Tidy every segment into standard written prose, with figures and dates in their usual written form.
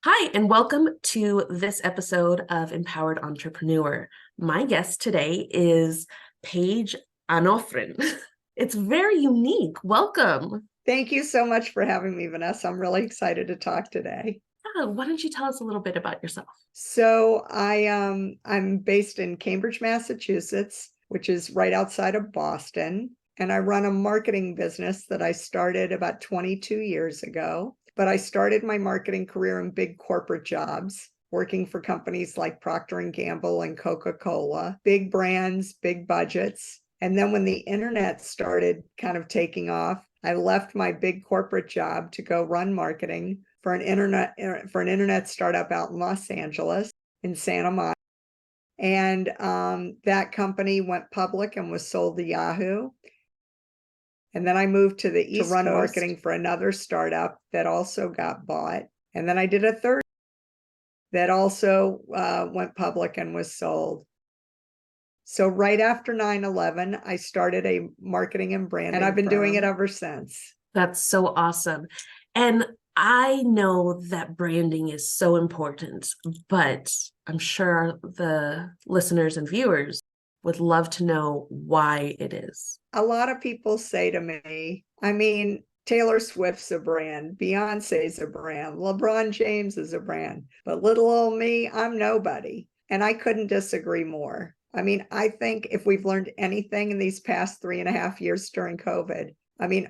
Hi, and welcome to this episode of Empowered Entrepreneur. My guest today is Paige Arnof-Fenn. It's very unique. Welcome. Thank you so much for having me, Vanessa. I'm really excited to talk today. Why don't you tell us a little bit about yourself? So I'm based in Cambridge, Massachusetts, which is right outside of Boston, and I run a marketing business that I started about 22 years ago. But I started my marketing career in big corporate jobs, working for companies like Procter & Gamble and Coca-Cola, big brands, big budgets. And then when the internet started kind of taking off, I left my big corporate job to go run marketing for an internet startup out in Los Angeles, in Santa Monica. And that company went public and was sold to Yahoo. And then I moved to the East to run Coast marketing for another startup that also got bought. And then I did a third that also went public and was sold. So right after 9/11, I started a marketing and branding and I've been doing it ever since. That's so awesome. And I know that branding is so important, but I'm sure the listeners and viewers would love to know why it is. A lot of people say to me, Taylor Swift's a brand, Beyonce's a brand, LeBron James is a brand, but little old me, I'm nobody. And I couldn't disagree more. I think if we've learned anything in these past 3.5 years during COVID,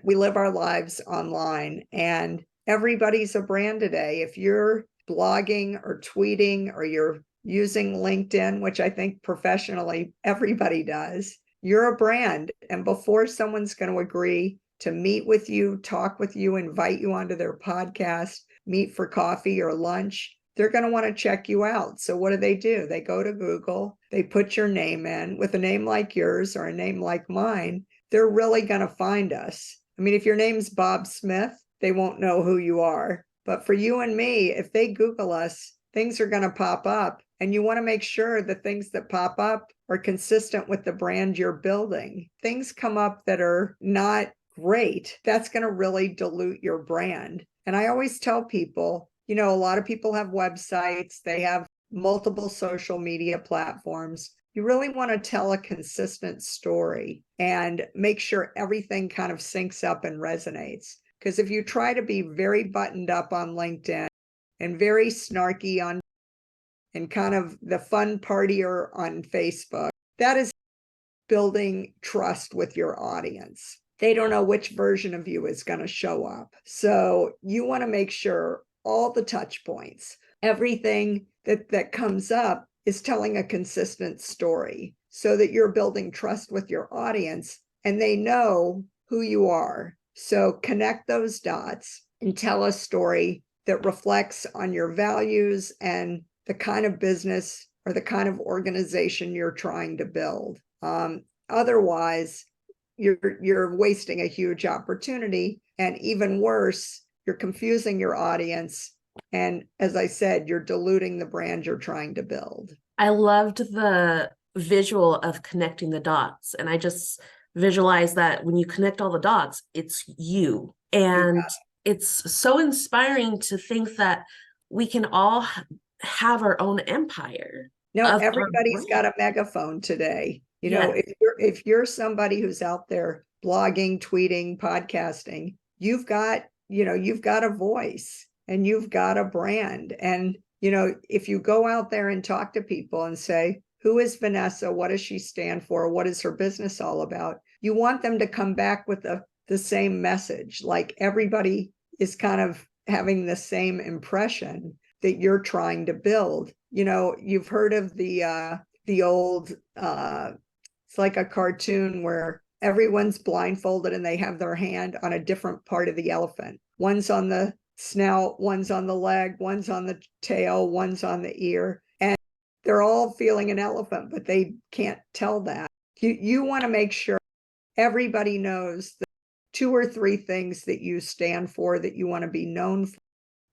we live our lives online and everybody's a brand today. If you're blogging or tweeting or you're using LinkedIn, which I think professionally everybody does, you're a brand. And before someone's going to agree to meet with you, talk with you, invite you onto their podcast, meet for coffee or lunch, they're going to want to check you out. So what do? They go to Google, they put your name in. With a name like yours or a name like mine, they're really going to find us. If your name's Bob Smith, they won't know who you are. But for you and me, if they Google us, things are going to pop up. And you want to make sure the things that pop up are consistent with the brand you're building. Things come up that are not great. That's going to really dilute your brand. And I always tell people, a lot of people have websites, they have multiple social media platforms. You really want to tell a consistent story and make sure everything kind of syncs up and resonates. Because if you try to be very buttoned up on LinkedIn and very snarky on and kind of the fun partier on Facebook, that is building trust with your audience. They don't know which version of you is going to show up. So you want to make sure all the touch points, everything that comes up is telling a consistent story so that you're building trust with your audience and they know who you are. So connect those dots and tell a story that reflects on your values and the kind of business or the kind of organization you're trying to build. Otherwise, you're wasting a huge opportunity. And even worse, you're confusing your audience. And as I said, you're diluting the brand you're trying to build. I loved the visual of connecting the dots. And I just visualize that when you connect all the dots, it's you. And it's so inspiring to think that we can all have our own empire. No, everybody's got a megaphone today. If you're somebody who's out there blogging, tweeting, podcasting, you've got a voice and you've got a brand. And, if you go out there and talk to people and say, who is Vanessa? What does she stand for? What is her business all about? You want them to come back with the same message. Like everybody is kind of having the same impression that you're trying to build. You've heard of the old, it's like a cartoon where everyone's blindfolded and they have their hand on a different part of the elephant. One's on the snout, one's on the leg, one's on the tail, one's on the ear. And they're all feeling an elephant, but they can't tell that. You want to make sure everybody knows the 2 or 3 things that you stand for, that you want to be known for.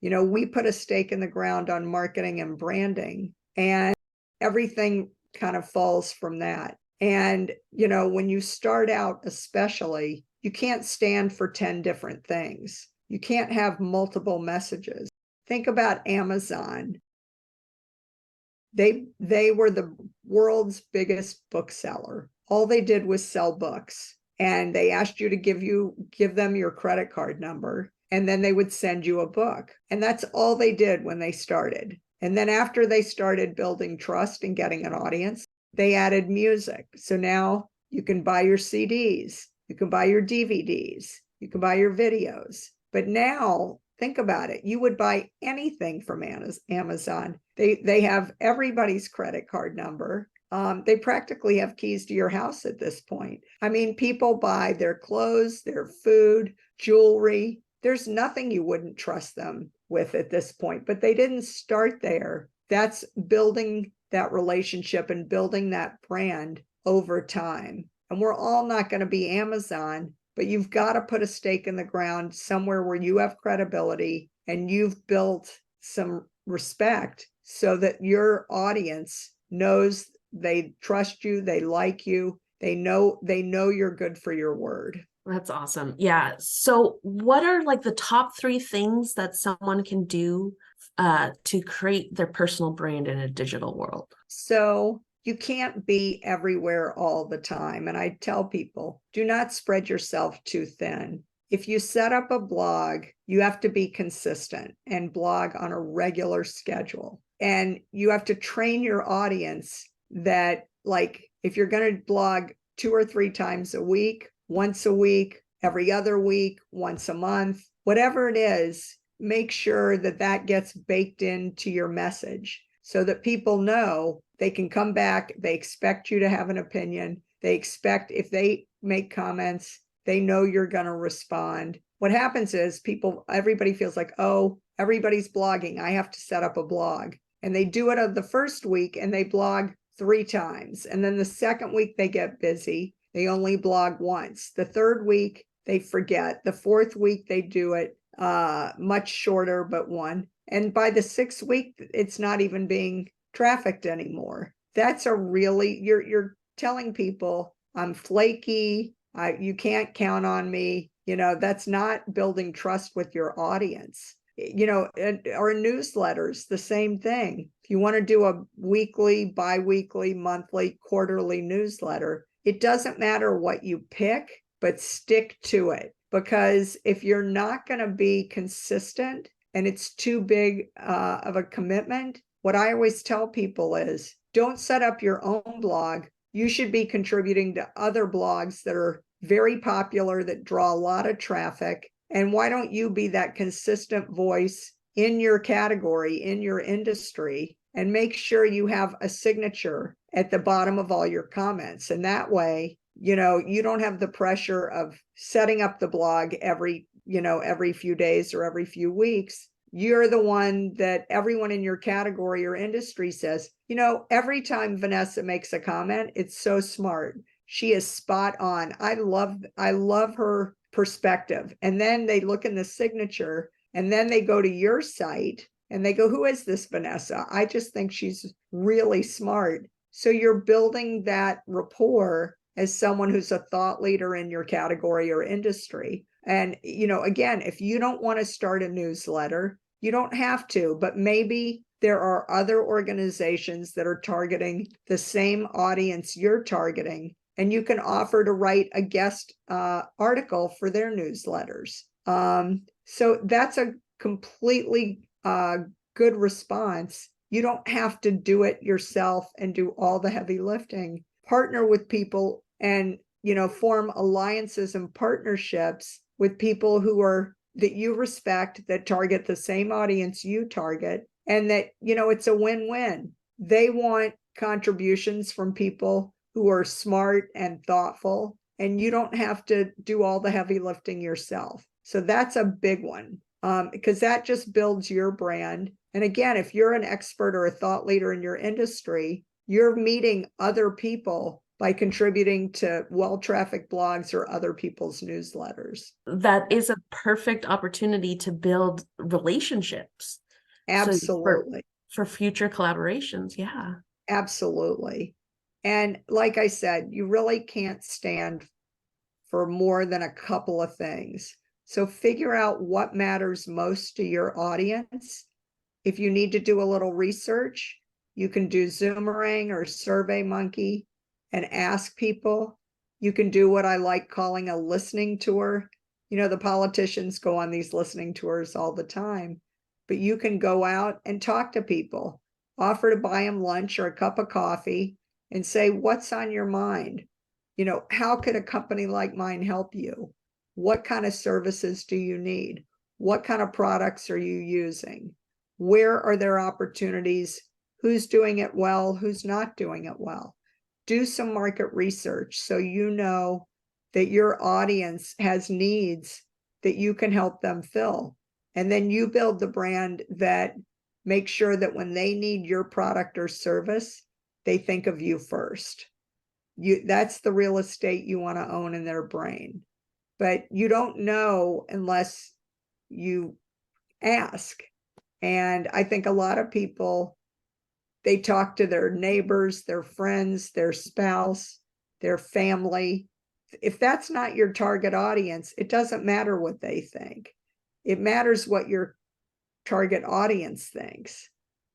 We put a stake in the ground on marketing and branding, and everything kind of falls from that. And, when you start out, especially, you can't stand for 10 different things. You can't have multiple messages. think about Amazon. They were the world's biggest bookseller. All they did was sell books, and they asked you to give them your credit card number, and then they would send you a book. And that's all they did when they started. And then after they started building trust and getting an audience, they added music. So now you can buy your CDs, you can buy your DVDs, you can buy your videos. But now think about it. You would buy anything from Amazon. They have everybody's credit card number. They practically have keys to your house at this point. I mean, people buy their clothes, their food, jewelry. There's nothing you wouldn't trust them with at this point, but they didn't start there. That's building that relationship and building that brand over time. And we're all not going to be Amazon, but you've got to put a stake in the ground somewhere where you have credibility and you've built some respect so that your audience knows they trust you, they like you, they know you're good for your word. That's awesome. Yeah. So what are like the top 3 things that someone can do to create their personal brand in a digital world? So you can't be everywhere all the time. And I tell people, do not spread yourself too thin. If you set up a blog, you have to be consistent and blog on a regular schedule. And you have to train your audience that, like, if you're going to blog 2 or 3 times a week, once a week, every other week, once a month, whatever it is, make sure that that gets baked into your message so that people know they can come back. They expect you to have an opinion. They expect if they make comments, they know you're going to respond. What happens is everybody feels like, oh, everybody's blogging. I have to set up a blog. And they do it the first week and they blog 3 times. And then the second week they get busy. They only blog once. The third week they forget. The fourth week they do it much shorter, but one. And by the 6th week, it's not even being trafficked anymore. That's you're telling people I'm flaky. You can't count on me. That's not building trust with your audience. Or newsletters, the same thing. If you want to do a weekly, bi-weekly, monthly, quarterly newsletter, it doesn't matter what you pick, but stick to it. Because if you're not going to be consistent and it's too big of a commitment, what I always tell people is don't set up your own blog. You should be contributing to other blogs that are very popular, that draw a lot of traffic. And why don't you be that consistent voice in your category, in your industry, and make sure you have a signature at the bottom of all your comments. And that way, you don't have the pressure of setting up the blog every few days or every few weeks. You're the one that everyone in your category or industry says, every time Vanessa makes a comment, it's so smart. She is spot on. I love her perspective. And then they look in the signature and then they go to your site and they go, who is this Vanessa? I just think she's really smart. So you're building that rapport as someone who's a thought leader in your category or industry. And, again, if you don't want to start a newsletter, you don't have to, but maybe there are other organizations that are targeting the same audience you're targeting, and you can offer to write a guest article for their newsletters. So that's a completely good response. You don't have to do it yourself and do all the heavy lifting. Partner with people and, form alliances and partnerships with people that you respect, that target the same audience you target, and that, it's a win-win. They want contributions from people who are smart and thoughtful, and you don't have to do all the heavy lifting yourself. So that's a big one, because that just builds your brand. And again, if you're an expert or a thought leader in your industry, you're meeting other people by contributing to well-trafficked blogs or other people's newsletters. That is a perfect opportunity to build relationships. Absolutely. So for future collaborations. Yeah. Absolutely. And like I said, you really can't stand for more than a couple of things. So figure out what matters most to your audience If you need to do a little research, you can do Zoomerang or SurveyMonkey and ask people. You can do what I like calling a listening tour. The politicians go on these listening tours all the time, but you can go out and talk to people, offer to buy them lunch or a cup of coffee and say, what's on your mind? How could a company like mine help you? What kind of services do you need? What kind of products are you using? Where are there opportunities? Who's doing it well? Who's not doing it well? Do some market research so you know that your audience has needs that you can help them fill. And then you build the brand that makes sure that when they need your product or service, they think of you first. That's the real estate you want to own in their brain. But you don't know unless you ask. And I think a lot of people, they talk to their neighbors, their friends, their spouse, their family. If that's not your target audience, it doesn't matter what they think. It matters what your target audience thinks.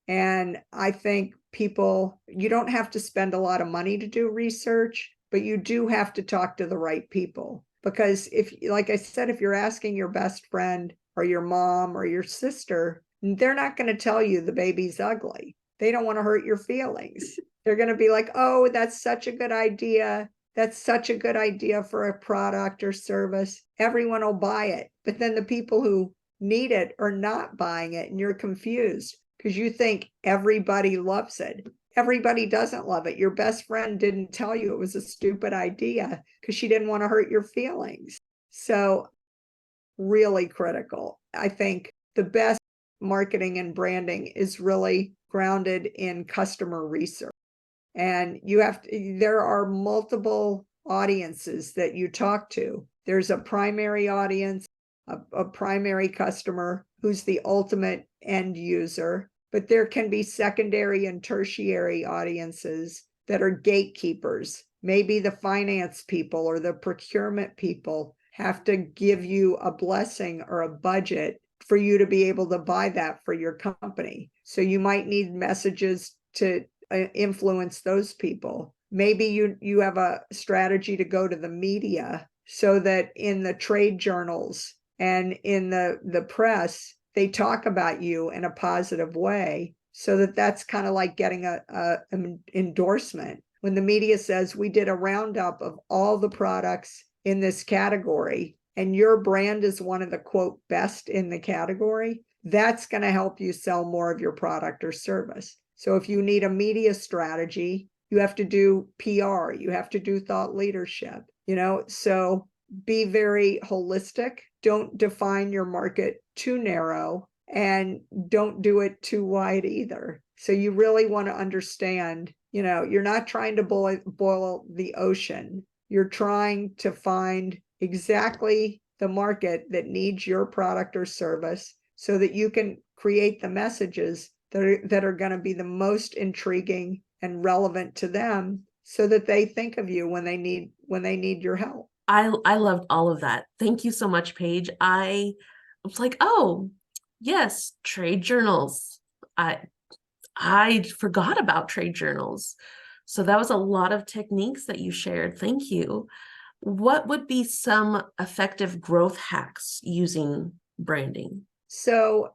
And I think you don't have to spend a lot of money to do research, but you do have to talk to the right people. Because like I said, if you're asking your best friend or your mom or your sister, they're not going to tell you the baby's ugly. They don't want to hurt your feelings. They're going to be like, oh, that's such a good idea. That's such a good idea for a product or service. Everyone will buy it. But then the people who need it are not buying it, and you're confused because you think everybody loves it. Everybody doesn't love it. Your best friend didn't tell you it was a stupid idea because she didn't want to hurt your feelings. So really critical. I think the best marketing and branding is really grounded in customer research. And there are multiple audiences that you talk to. There's a primary audience, a primary customer who's the ultimate end user, but there can be secondary and tertiary audiences that are gatekeepers. Maybe the finance people or the procurement people have to give you a blessing or a budget for you to be able to buy that for your company. So you might need messages to influence those people. Maybe you have a strategy to go to the media so that in the trade journals and in the press, they talk about you in a positive way, so that's kind of like getting an endorsement. When the media says we did a roundup of all the products in this category and your brand is one of the quote best in the category, that's going to help you sell more of your product or service. So if you need a media strategy, you have to do PR, you have to do thought leadership, so be very holistic. Don't define your market too narrow and don't do it too wide either. So you really want to understand, you're not trying to boil the ocean. You're trying to find exactly the market that needs your product or service so that you can create the messages that are going to be the most intriguing and relevant to them so that they think of you when they need your help. I loved all of that. Thank you so much, Paige. I was like, oh, yes, trade journals. I forgot about trade journals. So that was a lot of techniques that you shared. Thank you. What would be some effective growth hacks using branding? So,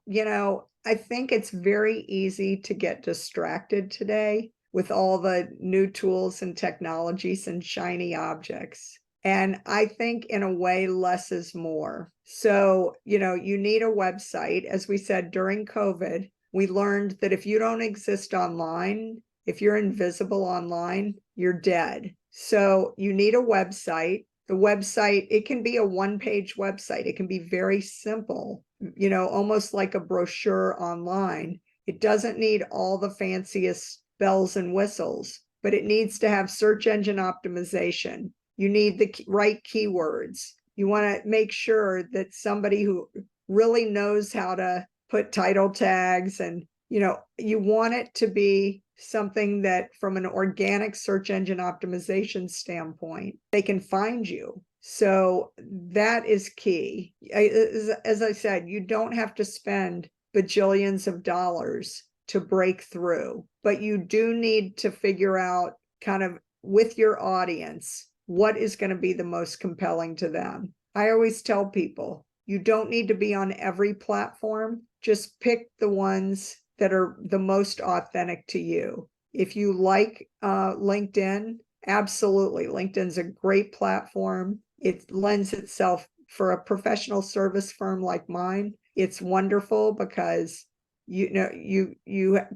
I think it's very easy to get distracted today with all the new tools and technologies and shiny objects. And I think in a way, less is more. So, you need a website. As we said, during COVID, we learned that if you don't exist online, if you're invisible online, you're dead. So you need a website. The website, it can be a one-page website. It can be very simple, almost like a brochure online. It doesn't need all the fanciest bells and whistles, but it needs to have search engine optimization. You need the right keywords. You want to make sure that somebody who really knows how to put title tags and, you want it to be something that from an organic search engine optimization standpoint, they can find you. So that is key. As I said, you don't have to spend bajillions of dollars to break through. But you do need to figure out kind of with your audience, what is going to be the most compelling to them. I always tell people, you don't need to be on every platform. Just pick the ones that are the most authentic to you. If you like LinkedIn, absolutely. LinkedIn's a great platform. It lends itself for a professional service firm like mine. It's wonderful because you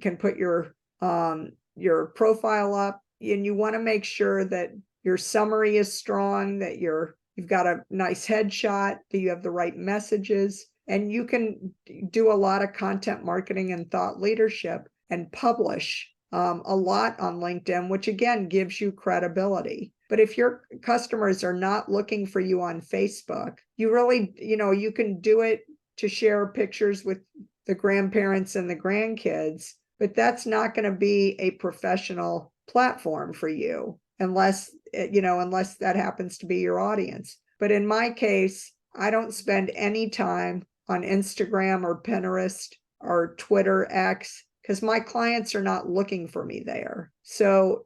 can put your profile up, and you want to make sure that your summary is strong, that you've got a nice headshot, that you have the right messages, and you can do a lot of content marketing and thought leadership and publish a lot on LinkedIn, which again gives you credibility. But if your customers are not looking for you on Facebook, you really, you can do it to share pictures with the grandparents and the grandkids, but that's not going to be a professional platform for you unless that happens to be your audience. But in my case, I don't spend any time on Instagram or Pinterest or Twitter X because my clients are not looking for me there. So,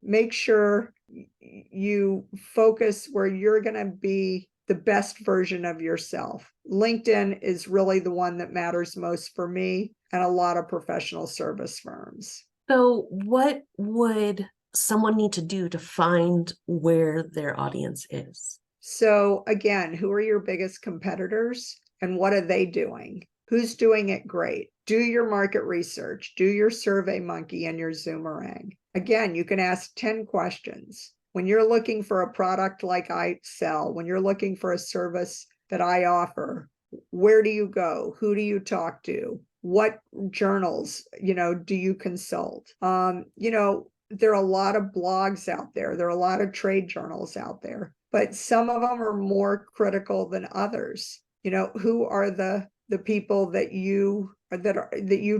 make sure you focus where you're going to be the best version of yourself. LinkedIn is really the one that matters most for me and a lot of professional service firms. So what would someone need to do to find where their audience is? So again, who are your biggest competitors and what are they doing? Who's doing it great? Do your market research, do your Survey Monkey and your Zoomerang. Again, you can ask 10 questions. When you're looking for a product like I sell, when you're looking for a service that I offer, where do you go? Who do you talk to? What journals, do you consult? There are a lot of blogs out there. There are a lot of trade journals out there, but some of them are more critical than others. Who are the people that you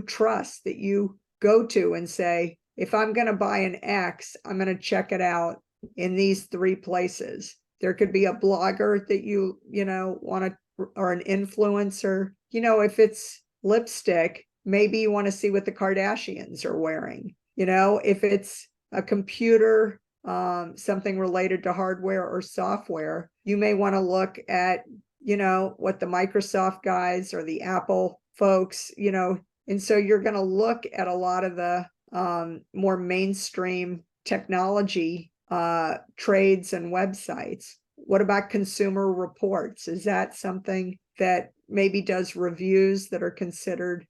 trust, that you go to and say, if I'm going to buy an X, I'm going to check it out in these 3 places. There could be a blogger that you want to, or an influencer. If it's lipstick, maybe you want to see what the Kardashians are wearing. If it's a computer, something related to hardware or software, you may want to look at, what the Microsoft guys or the Apple folks, and so you're going to look at a lot of the more mainstream technology trades and websites. What about Consumer Reports? Is that something that maybe does reviews that are considered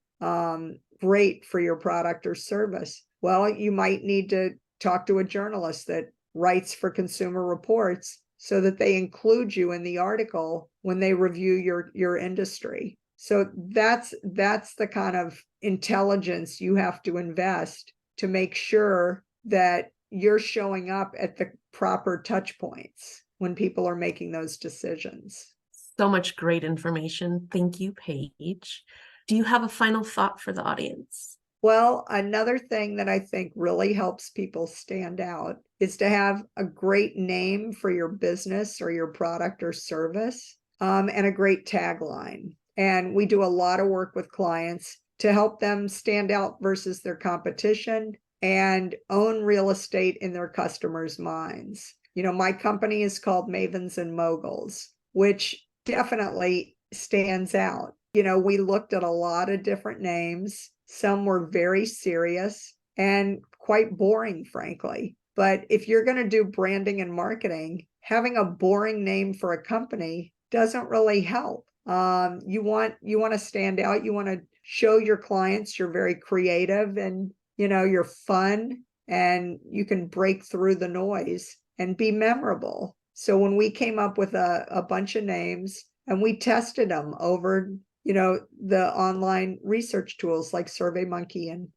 great for your product or service? Well, you might need to talk to a journalist that writes for Consumer Reports so that they include you in the article when they review your industry. So that's the kind of intelligence you have to invest to make sure that you're showing up at the proper touch points when people are making those decisions. So much great information. Thank you, Paige. Do you have a final thought for the audience? Well, another thing that I think really helps people stand out is to have a great name for your business or your product or service, and a great tagline. And we do a lot of work with clients to help them stand out versus their competition and own real estate in their customers' minds. My company is called Mavens Moguls, which definitely stands out. We looked at a lot of different names. Some were very serious and quite boring, frankly. But if you're going to do branding and marketing, having a boring name for a company doesn't really help. You want to stand out. You want to show your clients you're very creative and you're fun and you can break through the noise and be memorable. So when we came up with a bunch of names and we tested them over the online research tools like SurveyMonkey and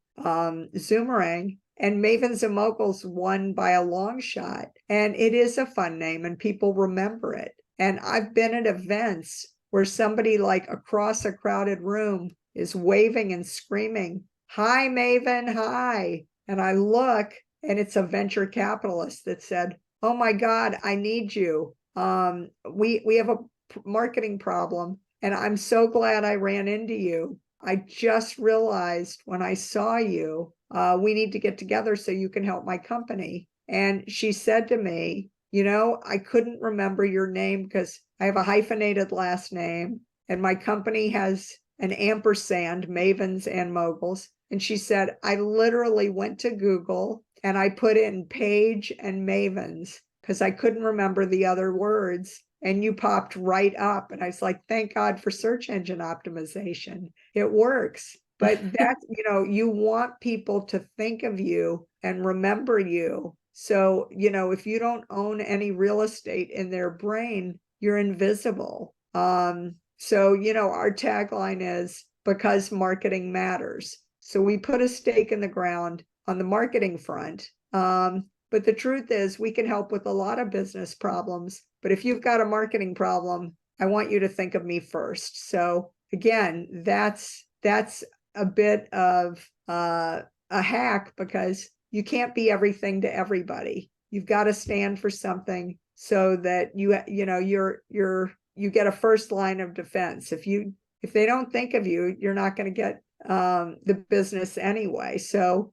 Zoomerang, and Mavens and Moguls won by a long shot. And it is a fun name and people remember it. And I've been at events where somebody like across a crowded room is waving and screaming, "Hi, Maven, hi." And I look and it's a venture capitalist that said, "Oh my God, I need you. We have a marketing problem. And I'm so glad I ran into you. I just realized when I saw you, we need to get together so you can help my company. And she said to me, I couldn't remember your name because I have a hyphenated last name and my company has an ampersand, Mavens and Moguls. And she said, I literally went to Google and I put in Paige and Mavens because I couldn't remember the other words. And you popped right up. And I was like, thank God for search engine optimization. It works. But that's, you want people to think of you and remember you. So, if you don't own any real estate in their brain, you're invisible. So, our tagline is because marketing matters. So we put a stake in the ground on the marketing front. But the truth is we can help with a lot of business problems. But if you've got a marketing problem, I want you to think of me first. So again, that's a bit of a hack because you can't be everything to everybody. You've got to stand for something so that you get a first line of defense. If they don't think of you, you're not going to get the business anyway. So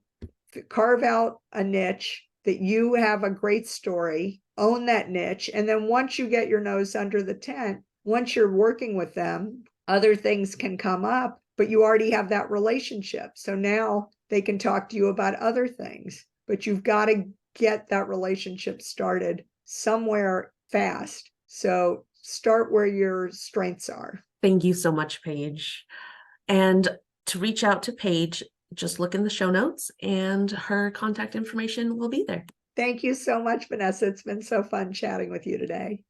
carve out a niche that you have a great story, own that niche. And then once you get your nose under the tent, once you're working with them, other things can come up, but you already have that relationship. So now they can talk to you about other things, but you've got to get that relationship started somewhere fast. So start where your strengths are. Thank you so much, Paige. And to reach out to Paige, just look in the show notes and her contact information will be there. Thank you so much, Vanessa. It's been so fun chatting with you today.